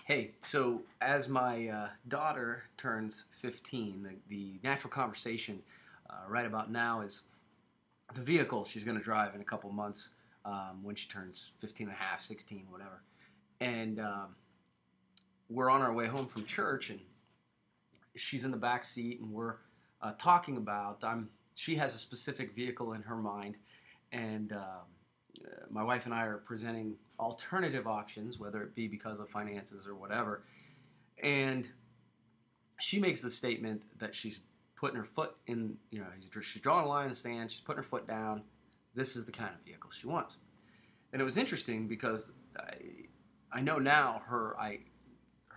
Hey, so as my daughter turns 15, the natural conversation right about now is the vehicle she's going to drive in a couple months when she turns 15 and a half, 16, whatever. And we're on our way home from church, and she's in the back seat, and we're talking about. She has a specific vehicle in her mind, and my wife and I are presenting alternative options, whether it be because of finances or whatever. And she makes the statement that she's putting her foot in, she's drawing a line in the sand, she's putting her foot down. This is the kind of vehicle she wants. And it was interesting because I know now her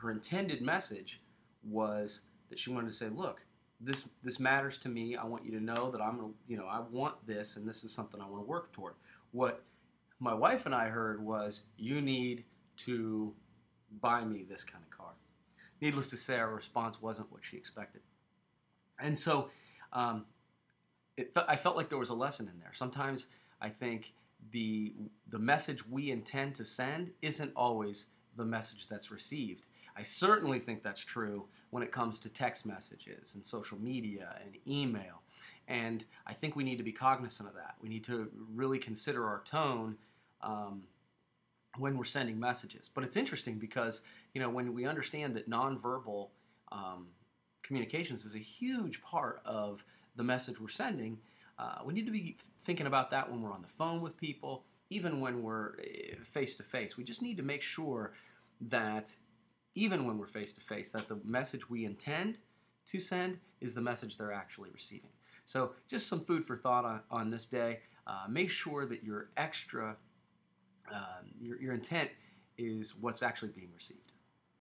intended message was that she wanted to say, look, this matters to me. I want you to know that I want this, and this is something I want to work toward. What my wife and I heard was, you need to buy me this kind of car. Needless to say, our response wasn't what she expected. And so I felt like there was a lesson in there. Sometimes I think the message we intend to send isn't always the message that's received. I certainly think that's true when it comes to text messages and social media and email. And I think we need to be cognizant of that. We need to really consider our tone when we're sending messages. But it's interesting because, when we understand that nonverbal communications is a huge part of the message we're sending, we need to be thinking about that when we're on the phone with people, even when we're face to face. We just need to make sure that even when we're face to face, that the message we intend to send is the message they're actually receiving. So just some food for thought on this day. Make sure that your intent is what's actually being received.